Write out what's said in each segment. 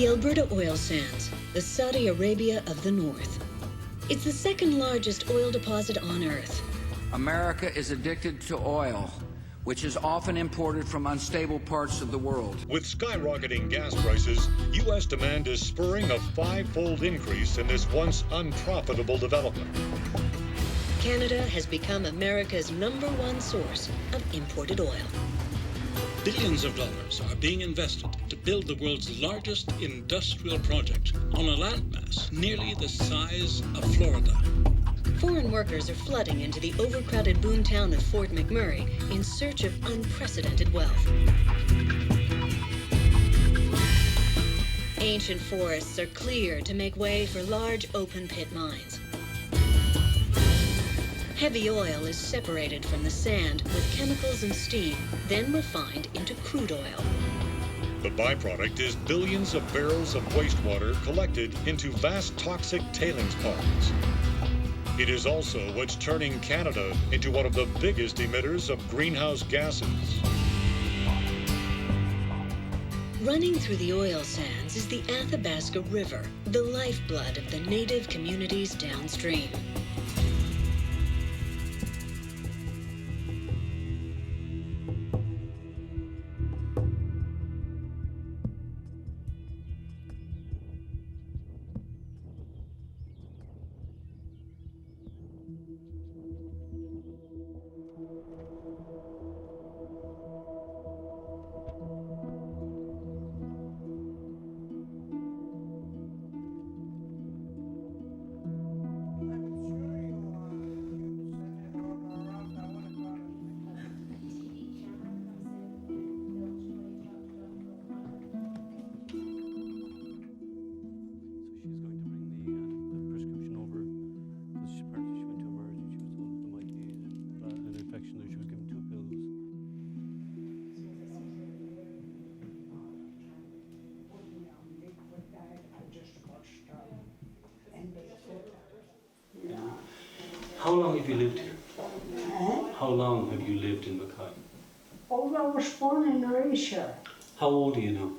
The Alberta oil sands, the Saudi Arabia of the North. It's the second largest oil deposit on Earth. America is addicted to oil, which is often imported from unstable parts of the world. With skyrocketing gas prices, U.S. demand is spurring a five-fold increase in this once unprofitable development. Canada has become America's #1 source of imported oil. Billions of dollars are being invested to build the world's largest industrial project on a landmass nearly the size of Florida. Foreign workers are flooding into the overcrowded boomtown of Fort McMurray in search of unprecedented wealth. Ancient forests are cleared to make way for large open-pit mines. Heavy oil is separated from the sand with chemicals and steam, then refined into crude oil. The byproduct is billions of barrels of wastewater collected into vast toxic tailings ponds. It is also what's turning Canada into one of the biggest emitters of greenhouse gases. Running through the oil sands is the Athabasca River, the lifeblood of the native communities downstream. How long have you lived here? How long have you lived in Mackay? Oh, I was born in Malaysia. How old are you now?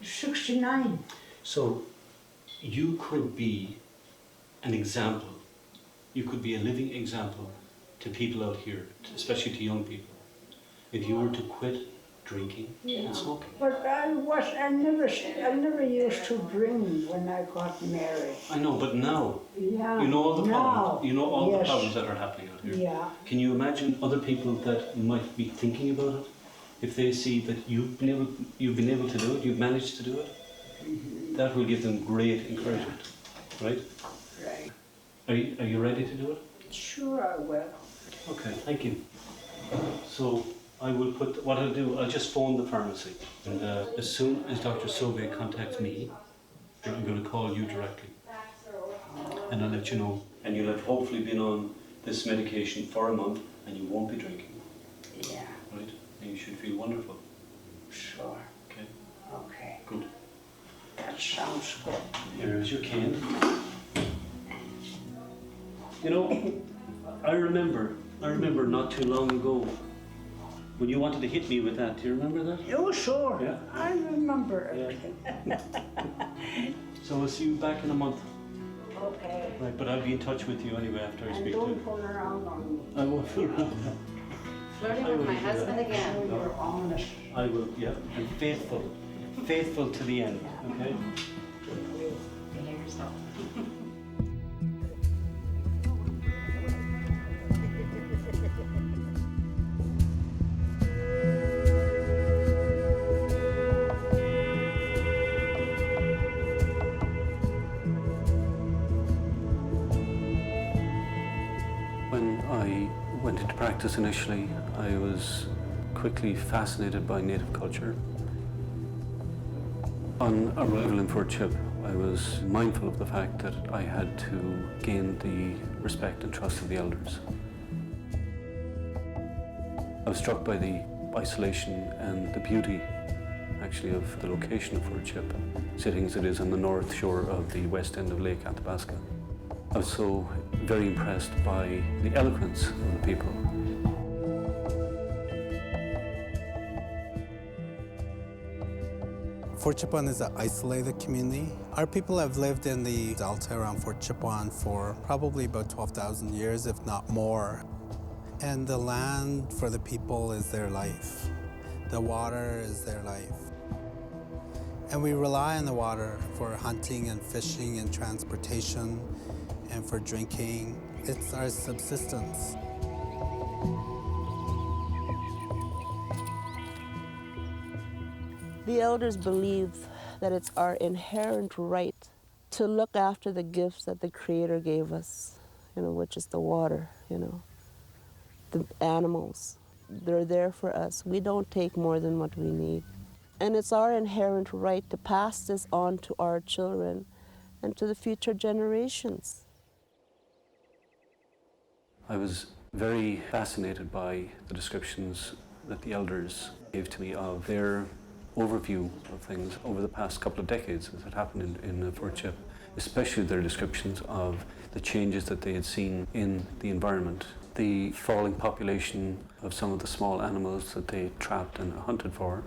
69. So you could be an example. You could be a living example to people out here, especially to young people. If you were to quit drinking and smoking. But I never used to drink when I got married. I know, but now, Yeah. you know all the problems. Now, You know all the yes. problems that are happening out here. Yeah. Can you imagine other people that might be thinking about it? If they see that you've been able to do it, you've managed to do it, that will give them great encouragement, right? Right. Are you ready to do it? Sure I will. Okay, thank you. So I will put, what I'll do, I'll just phone the pharmacy. And as soon as Dr. Sauvé contacts me, I'm going to call you directly. And I'll let you know. And you'll have hopefully been on this medication for a month and you won't be drinking. Yeah. Right? And you should feel wonderful. Sure. Okay? Okay. Good. That sounds good. Here's your cane. You know, I remember not too long ago when you wanted to hit me with that. Do you remember that? Oh, sure. Yeah. I remember everything. So we'll see you back in a month. Okay. Right, but I'll be in touch with you anyway after I And speak to don't you. pull around on me. I won't fool around. Flirting with my husband again. So you're honest. I will, yeah, and faithful to the end, okay? Behave yourself. When I went into practice initially, I was quickly fascinated by native culture. On arrival in Fort Chip, I was mindful of the fact that I had to gain the respect and trust of the elders. I was struck by the isolation and the beauty, actually, of the location of Fort Chip, sitting as it is on the north shore of the west end of Lake Athabasca. I was so very impressed by the eloquence of the people. Fort Chipewyan is an isolated community. Our people have lived in the delta around Fort Chipewyan for probably about 12,000 years, if not more. And the land for the people is their life. The water is their life. And we rely on the water for hunting and fishing and transportation and for drinking. It's our subsistence. The elders believe that it's our inherent right to look after the gifts that the Creator gave us, which is the water, the animals. They're there for us. We don't take more than what we need. And it's our inherent right to pass this on to our children and to the future generations. I was very fascinated by the descriptions that the elders gave to me of their overview of things over the past couple of decades as it happened in Fort Chip, especially their descriptions of the changes that they had seen in the environment, the falling population of some of the small animals that they trapped and hunted for.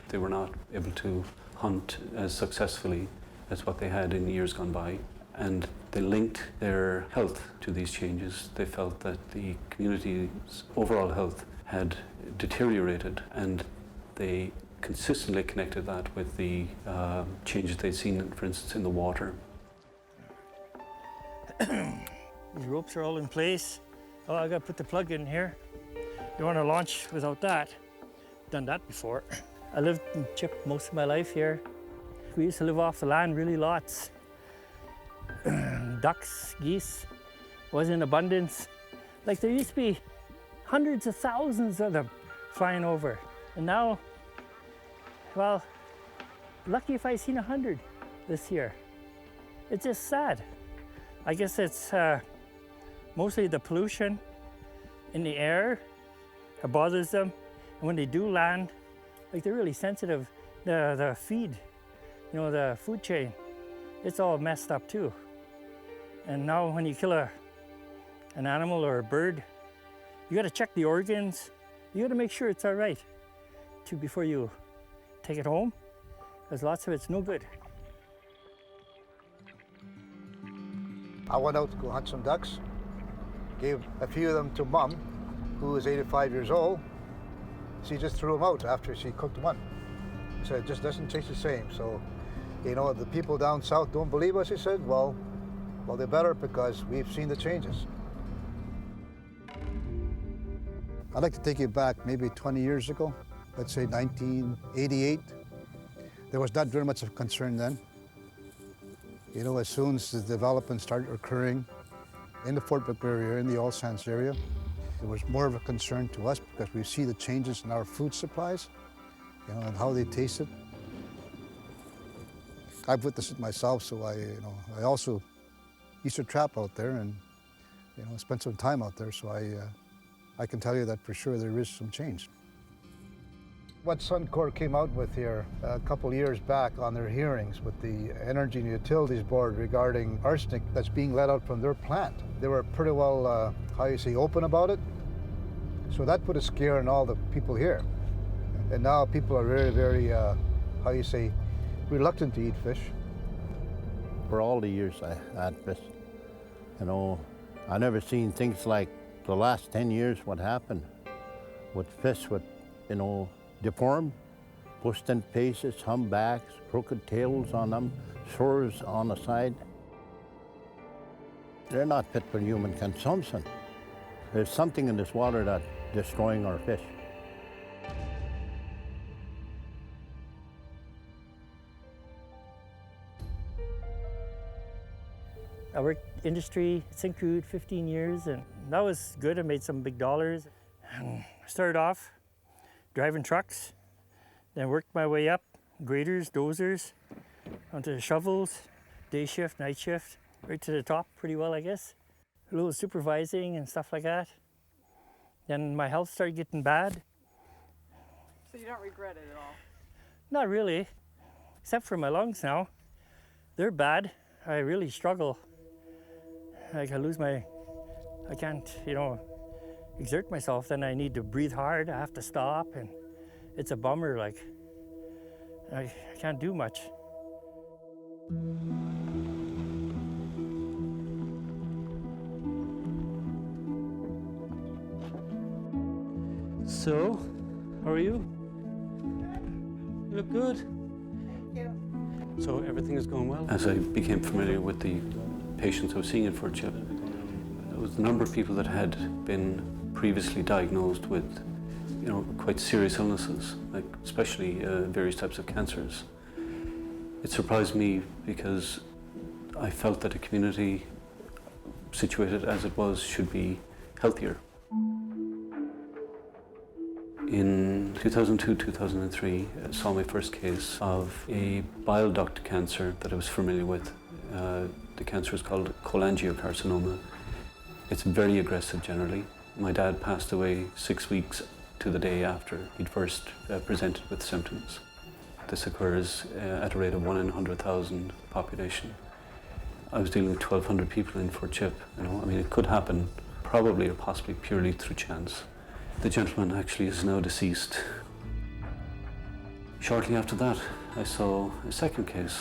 They were not able to hunt as successfully as what they had in years gone by, and they linked their health to these changes. They felt that the community's overall health had deteriorated, and they consistently connected that with the changes they'd seen, for instance, in the water. These ropes are all in place. Oh, I gotta put the plug in here. You wanna launch without that. Done that before. I lived in Chip most of my life here. We used to live off the land, really lots. Ducks, geese, was in abundance. Like there used to be hundreds of thousands of them flying over. And now, well, lucky if I seen 100 this year. It's just sad. I guess it's mostly the pollution in the air that bothers them. And when they do land, like they're really sensitive. The feed, the food chain, it's all messed up too. And now when you kill an animal or a bird, you gotta check the organs. You gotta make sure it's all right before you take it home, because lots of it's no good. I went out to go hunt some ducks, gave a few of them to Mom, who was 85 years old. She just threw them out after she cooked one. She said, it just doesn't taste the same. So, the people down south don't believe us, he said. Well, they better, because we've seen the changes. I'd like to take you back maybe 20 years ago, let's say 1988. There was not very much of concern then. As soon as the development started occurring in the Fort McMurray area, in the oil sands area, it was more of a concern to us because we see the changes in our food supplies, and how they tasted. I've witnessed it myself, so I also used to trap out there and, spent some time out there, so I can tell you that for sure there is some change. What Suncor came out with here a couple of years back on their hearings with the Energy and Utilities Board regarding arsenic that's being let out from their plant, they were pretty well, open about it. So that put a scare in all the people here. And now people are very, very, reluctant to eat fish. For all the years I had fish, I never seen things like the last 10 years what happened with fish with, deformed, pushed in pieces, humpbacks, crooked tails on them, sores on the side. They're not fit for human consumption. There's something in this water that's destroying our fish. I worked industry, Syncrude, 15 years, and that was good. I made some big dollars. And I started off driving trucks, then worked my way up, graders, dozers, onto the shovels, day shift, night shift, right to the top pretty well, I guess. A little supervising and stuff like that. Then my health started getting bad. So you don't regret it at all? Not really, except for my lungs now. They're bad. I really struggle. I can't, exert myself. Then I need to breathe hard. I have to stop, and it's a bummer, I can't do much. So, how are you? You look good. Thank you. So everything is going well? As I became familiar with the patients I was seeing in Fort Chip, there was a number of people that had been previously diagnosed with, quite serious illnesses, like especially various types of cancers. It surprised me because I felt that a community situated as it was should be healthier. In 2002-2003, I saw my first case of a bile duct cancer that I was familiar with. The cancer is called cholangiocarcinoma. It's very aggressive generally. My dad passed away 6 weeks to the day after he'd first presented with symptoms. This occurs at a rate of 1 in 100,000 population. I was dealing with 1,200 people in Fort Chip. It could happen probably or possibly purely through chance. The gentleman actually is now deceased. Shortly after that, I saw a second case,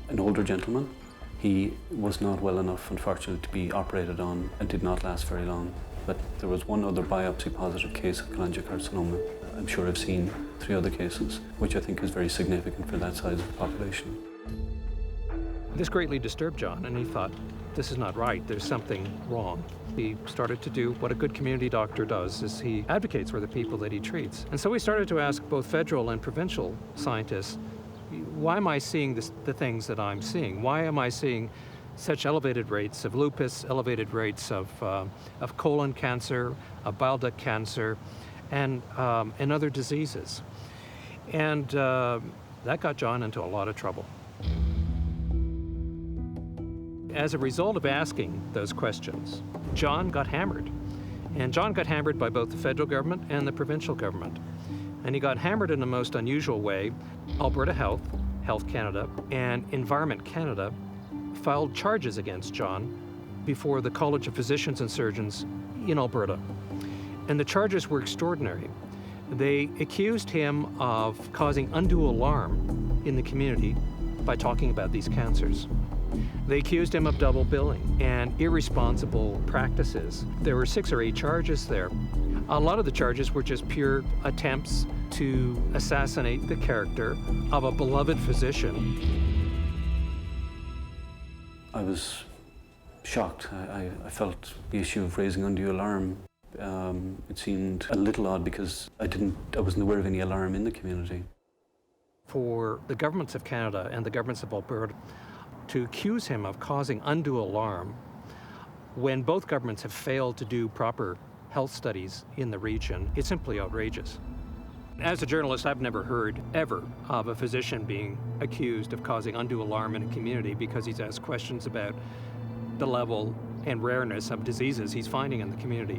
an older gentleman. He was not well enough, unfortunately, to be operated on and did not last very long. But there was one other biopsy-positive case of cholangiocarcinoma. I'm sure I've seen 3 other cases, which I think is very significant for that size of the population. This greatly disturbed John, and he thought, this is not right, there's something wrong. He started to do what a good community doctor does, is he advocates for the people that he treats. And so we started to ask both federal and provincial scientists, why am I seeing the things that I'm seeing? Why am I seeing such elevated rates of lupus, elevated rates of colon cancer, of bile duct cancer, and other diseases? And that got John into a lot of trouble. As a result of asking those questions, John got hammered. And John got hammered by both the federal government and the provincial government. And he got hammered in the most unusual way. Alberta Health, Health Canada, and Environment Canada filed charges against John before the College of Physicians and Surgeons in Alberta. And the charges were extraordinary. They accused him of causing undue alarm in the community by talking about these cancers. They accused him of double billing and irresponsible practices. There were 6 or 8 charges there. A lot of the charges were just pure attempts to assassinate the character of a beloved physician. I was shocked. I felt the issue of raising undue alarm. It seemed a little odd because I wasn't aware of any alarm in the community. For the governments of Canada and the governments of Alberta to accuse him of causing undue alarm when both governments have failed to do proper health studies in the region, it's simply outrageous. As a journalist, I've never heard, ever, of a physician being accused of causing undue alarm in a community because he's asked questions about the level and rareness of diseases he's finding in the community.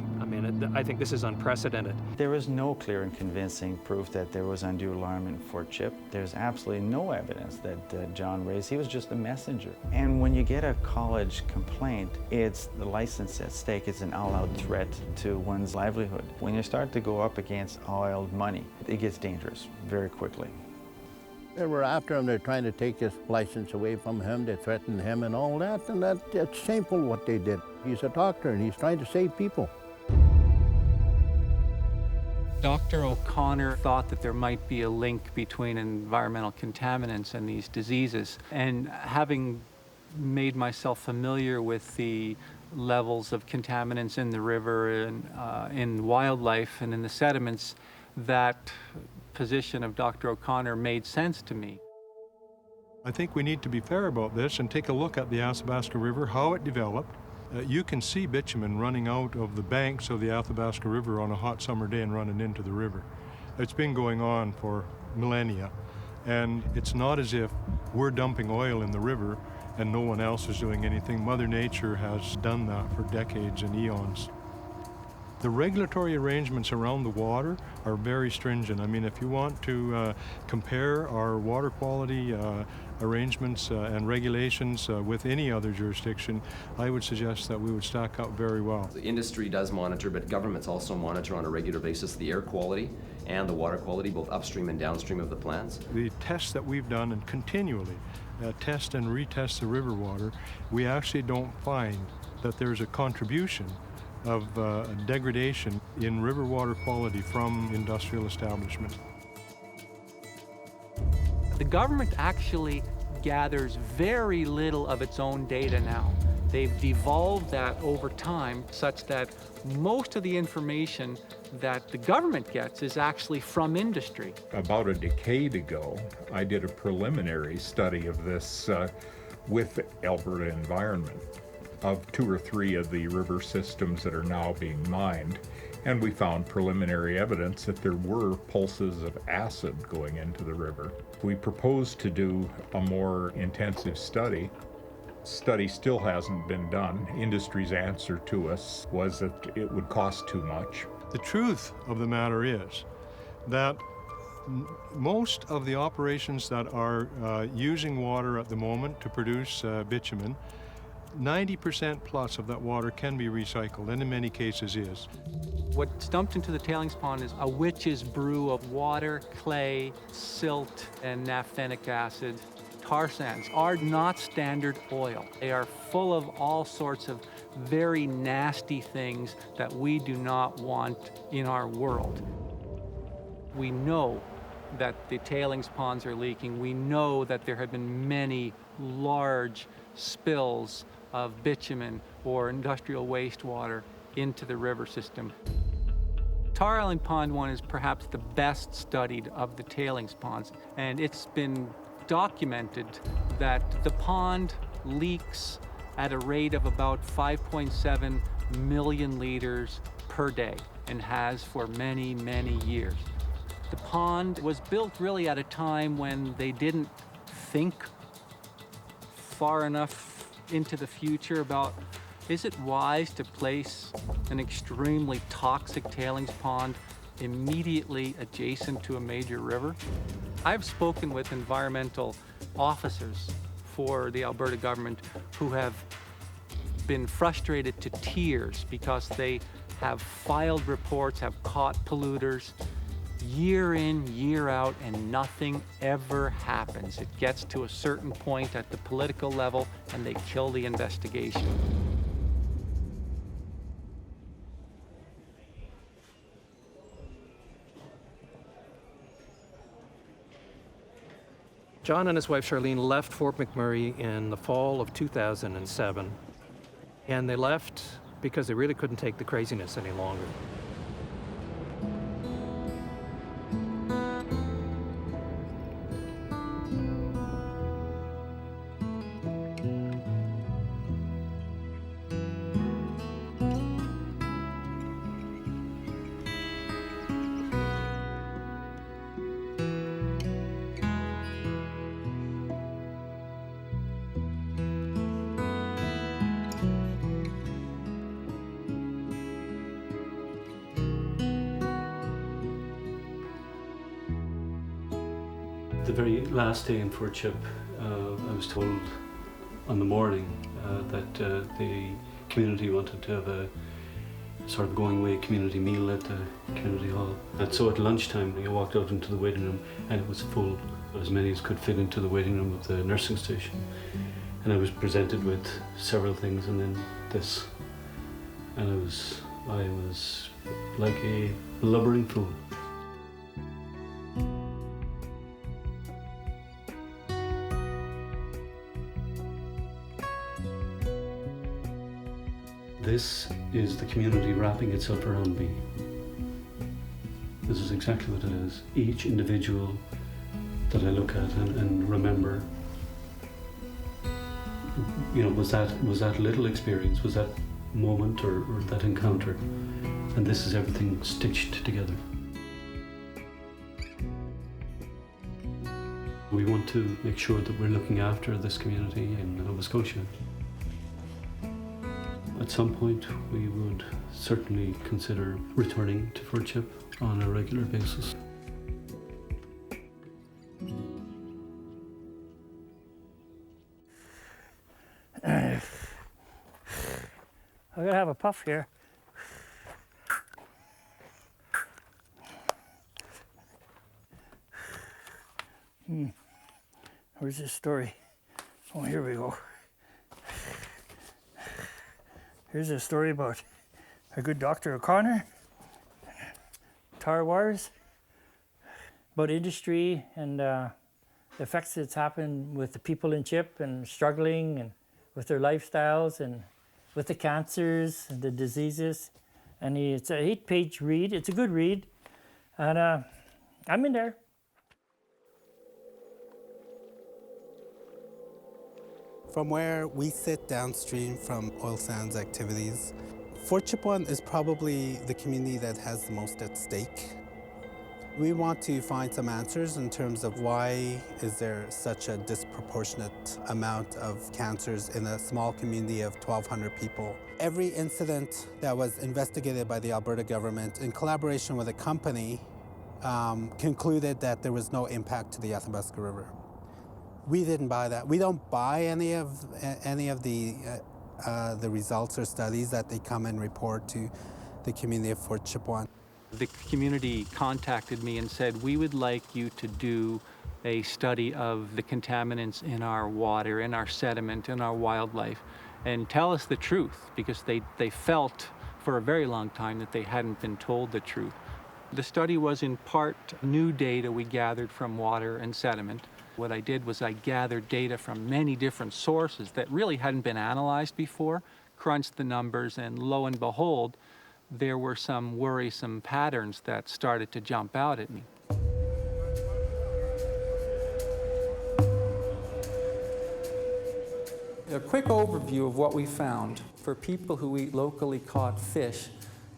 I think this is unprecedented. There was no clear and convincing proof that there was undue alarm in Fort Chip. There's absolutely no evidence that John raised. He was just a messenger. And when you get a college complaint, it's the license at stake. It's an all-out threat to one's livelihood. When you start to go up against oiled money, it gets dangerous very quickly. They were after him. They're trying to take his license away from him. They threatened him and all that, and it's shameful what they did. He's a doctor, and he's trying to save people. Dr. O'Connor thought that there might be a link between environmental contaminants and these diseases. And having made myself familiar with the levels of contaminants in the river and in wildlife and in the sediments, that position of Dr. O'Connor made sense to me. I think we need to be fair about this and take a look at the Athabasca River, how it developed. You can see bitumen running out of the banks of the Athabasca River on a hot summer day and running into the river. It's been going on for millennia, and it's not as if we're dumping oil in the river and no one else is doing anything. Mother Nature has done that for decades and eons. The regulatory arrangements around the water are very stringent. If you want to compare our water quality arrangements and regulations with any other jurisdiction, I would suggest that we would stack up very well. The industry does monitor, but governments also monitor on a regular basis the air quality and the water quality, both upstream and downstream of the plants. The tests that we've done and continually test and retest the river water, we actually don't find that there's a contribution of degradation in river water quality from industrial establishments. The government actually gathers very little of its own data now. They've devolved that over time such that most of the information that the government gets is actually from industry. About a decade ago, I did a preliminary study of this with Alberta Environment of 2 or 3 of the river systems that are now being mined. And we found preliminary evidence that there were pulses of acid going into the river. We proposed to do a more intensive study. Study still hasn't been done. Industry's answer to us was that it would cost too much. The truth of the matter is that most of the operations that are using water at the moment to produce bitumen, 90% plus of that water can be recycled, and in many cases is. What's dumped into the tailings pond is a witch's brew of water, clay, silt, and naphthenic acid. Tar sands are not standard oil. They are full of all sorts of very nasty things that we do not want in our world. We know that the tailings ponds are leaking. We know that there have been many large spills of bitumen or industrial wastewater into the river system. Tar Island Pond 1 is perhaps the best studied of the tailings ponds, and it's been documented that the pond leaks at a rate of about 5.7 million liters per day and has for many, many years. The pond was built really at a time when they didn't think far enough into the future about, is it wise to place an extremely toxic tailings pond immediately adjacent to a major river? I've spoken with environmental officers for the Alberta government who have been frustrated to tears because they have filed reports, have caught polluters year in, year out, and nothing ever happens. It gets to a certain point at the political level and they kill the investigation. John and his wife Charlene left Fort McMurray in the fall of 2007, and they left because they really couldn't take the craziness any longer. The very last day in Fort Chip, I was told on the morning that the community wanted to have a sort of going away community meal at the community hall. And so at lunchtime I walked out into the waiting room and it was full, as many as could fit into the waiting room of the nursing station. And I was presented with several things and then this. And I was like a blubbering fool. This is the community wrapping itself around me. This is exactly what it is. Each individual that I look at and remember, you know, was that little experience, was that moment or that encounter, and this is everything stitched together. We want to make sure that we're looking after this community in Nova Scotia. At some point, we would certainly consider returning to Fort Chip on a regular basis. puff here. Where's this story? Oh, here we go. Here's a story about a good Dr. O'Connor, tar wars, about industry and the effects that's happened with the people in Chip and struggling and with their lifestyles and with the cancers and the diseases. And it's an 8-page read. It's a good read. And I'm in there. From where we sit downstream from oil sands activities, Fort Chipewyan is probably the community that has the most at stake. We want to find some answers in terms of why is there such a disproportionate amount of cancers in a small community of 1,200 people. Every incident that was investigated by the Alberta government in collaboration with a company concluded that there was no impact to the Athabasca River. We didn't buy that. We don't buy any of the results or studies that they come and report to the community of Fort Chipewyan. The community contacted me and said, we would like you to do a study of the contaminants in our water, in our sediment, in our wildlife, and tell us the truth, because they felt for a very long time that they hadn't been told the truth. The study was in part new data we gathered from water and sediment. What I did was I gathered data from many different sources that really hadn't been analyzed before, crunched the numbers, and lo and behold, there were some worrisome patterns that started to jump out at me. A quick overview of what we found. For people who eat locally caught fish,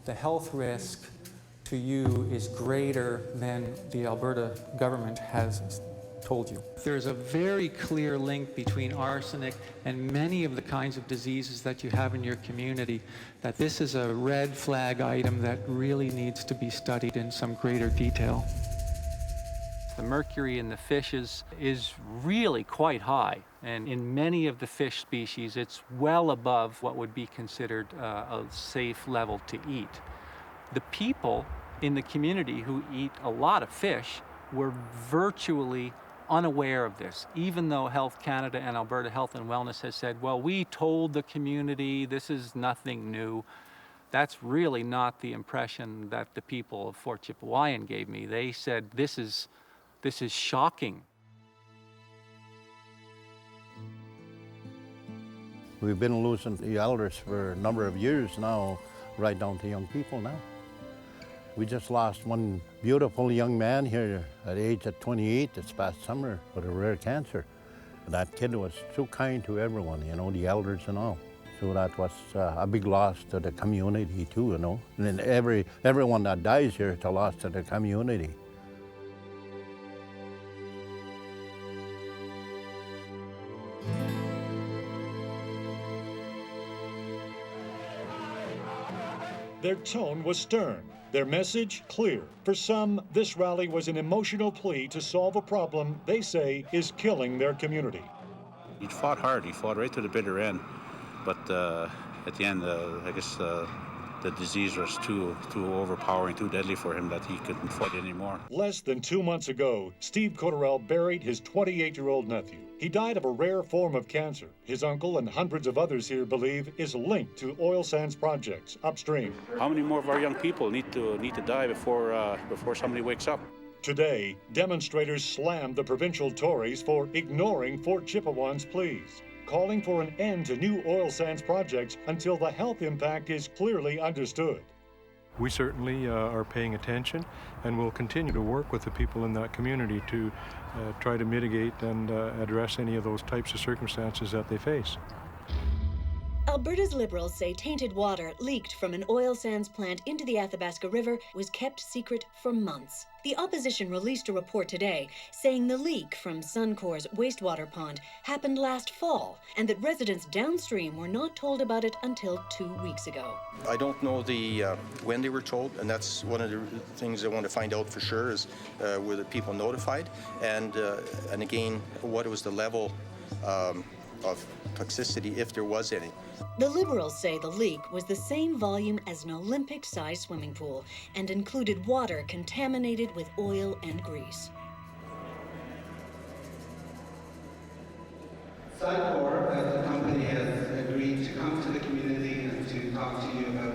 the health risk to you is greater than the Alberta government has told you. There's a very clear link between arsenic and many of the kinds of diseases that you have in your community, that this is a red flag item that really needs to be studied in some greater detail. The mercury in the fishes is really quite high, and in many of the fish species it's well above what would be considered a safe level to eat. The people in the community who eat a lot of fish were virtually unaware of this, even though Health Canada and Alberta Health and Wellness has said, well, we told the community this is nothing new. That's really not the impression that the people of Fort Chipewyan gave me. They said, this is shocking. We've been losing the elders for a number of years now, right down to young people now. We just lost one beautiful young man here at the age of 28 this past summer with a rare cancer. That kid was so kind to everyone, you know, the elders and all. So that was a big loss to the community too, you know. And then everyone that dies here is a loss to the community. Their tone was stern, their message clear. For some, this rally was an emotional plea to solve a problem they say is killing their community. He fought hard. He fought right to the bitter end. But at the end, I guess the disease was too overpowering, too deadly for him that he couldn't fight anymore. Less than 2 months ago, Steve Cotterell buried his 28-year-old nephew. He died of a rare form of cancer. His uncle and hundreds of others here believe is linked to oil sands projects upstream. How many more of our young people need to die before somebody wakes up? Today, demonstrators slammed the provincial Tories for ignoring Fort Chipewyan's pleas, calling for an end to new oil sands projects until the health impact is clearly understood. We certainly are paying attention, and will continue to work with the people in that community to try to mitigate and address any of those types of circumstances that they face. Alberta's Liberals say tainted water leaked from an oil sands plant into the Athabasca River was kept secret for months. The opposition released a report today saying the leak from Suncor's wastewater pond happened last fall and that residents downstream were not told about it until 2 weeks ago. I don't know when they were told, and that's one of the things I want to find out for sure is were the people notified, and again, what was the level of toxicity if there was any. The Liberals say the leak was the same volume as an Olympic-sized swimming pool and included water contaminated with oil and grease. Suncor, as the company, has agreed to come to the community and to talk to you about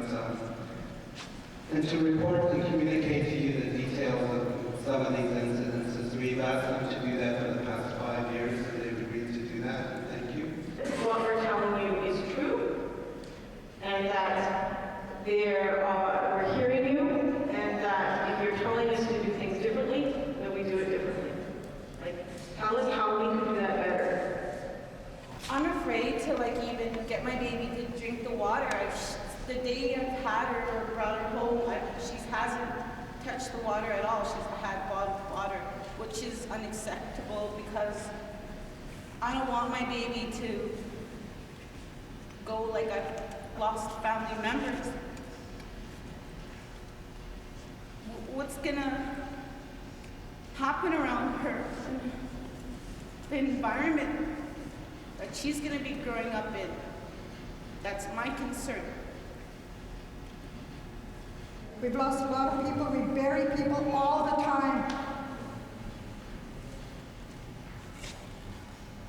and to report and communicate to you the details of some of these incidences. We've asked them to do that for the past 5 years, and they've agreed to do that. Thank you. What we're telling you is true, and that we're hearing you, and that if you're telling us to do things differently, then we do it differently. Like, tell us how we can do that better. I'm afraid to even get my baby to drink the water. The day I've had her or brought her home, she hasn't touched the water at all. She's had bottled water, which is unacceptable because I don't want my baby to go like I've lost family members. What's gonna happen around her? The environment that she's gonna be growing up in. That's my concern. We've lost a lot of people. We bury people all the time.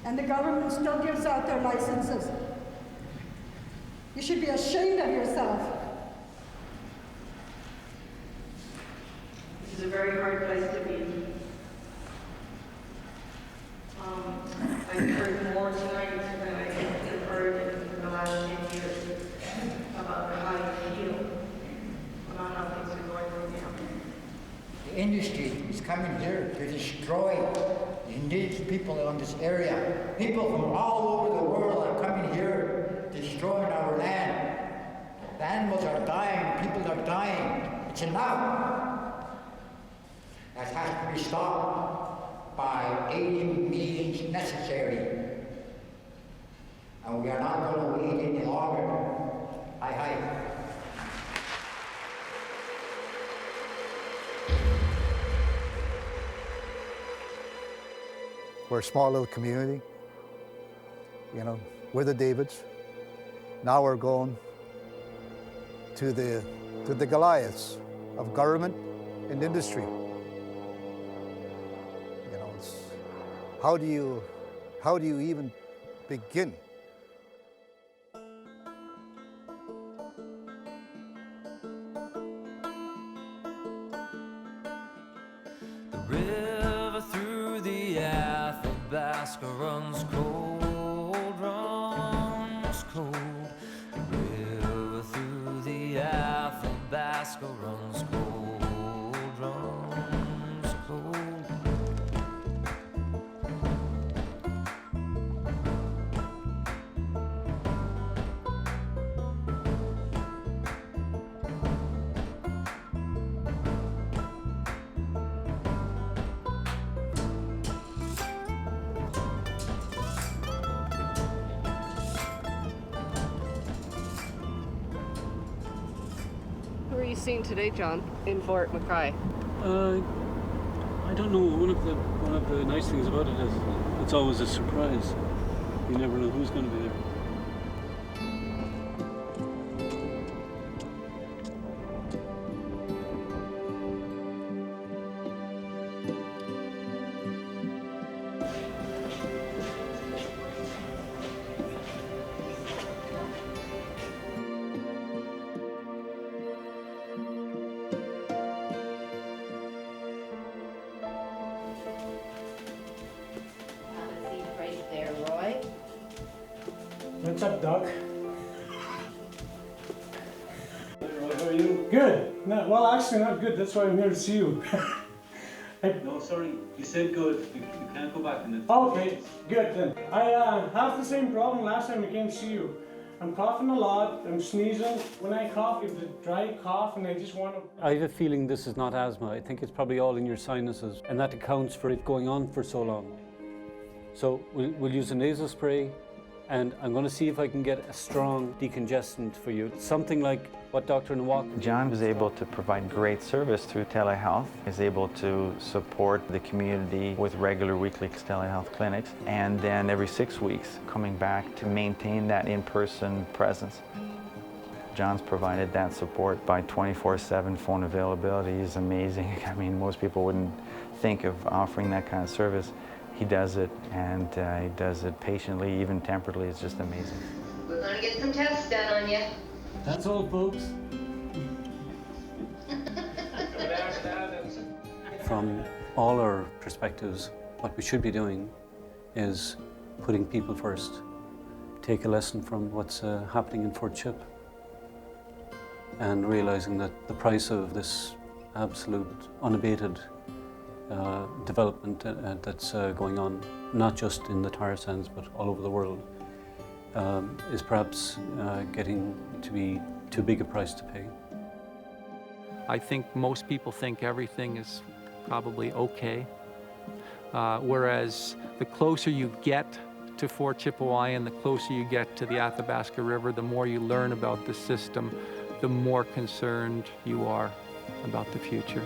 And the government still gives out their licenses. You should be ashamed of yourself. This is a very hard place to be. I've heard more tonight than I've heard in the last 10 years about how you feel about how things are going right now. The industry is coming here to destroy the indigenous people on this area. People from all over the world are coming here, destroying our land. The animals are dying, people are dying. It's enough. That has to be stopped by 80 meetings necessary. And we are not going to wait any longer. Hi, hi. We're a small little community, you know, we're the Davids. Now we're going to the Goliaths of government and industry. You know, it's, how do you even begin? Runs cold, runs cold. The river through the Athabasca runs cold, runs cold. Who are you seeing today, John, in Fort McCry? I don't know. One of the nice things about it is it's always a surprise. You never know who's going to be there. What's up, Doc? Hey, Roy, how are you? Good. No, well, actually not good. That's why I'm here to see you. No, sorry. You said good. You can't go back in the... Okay, good then. I have the same problem last time I came to see you. I'm coughing a lot. I'm sneezing. When I cough, it's a dry cough, and I just want to... I have a feeling this is not asthma. I think it's probably all in your sinuses, and that accounts for it going on for so long. So we'll use a nasal spray, And I'm going to see if I can get a strong decongestant for you. Something like what Dr. Nwak. John was able to provide great service through telehealth. He's able to support the community with regular weekly telehealth clinics, and then every 6 weeks coming back to maintain that in-person presence. John's provided that support by 24/7 phone availability is amazing. I mean, most people wouldn't think of offering that kind of service. He does it, and he does it patiently, even temperately. It's just amazing. We're gonna get some tests done on you. That's all, folks. From all our perspectives, what we should be doing is putting people first. Take a lesson from what's happening in Fort Chip and realizing that the price of this absolute unabated development that's going on, not just in the tar sands but all over the world, is perhaps getting to be too big a price to pay. I think most people think everything is probably okay, whereas the closer you get to Fort Chippewa and the closer you get to the Athabasca River, the more you learn about the system, the more concerned you are about the future.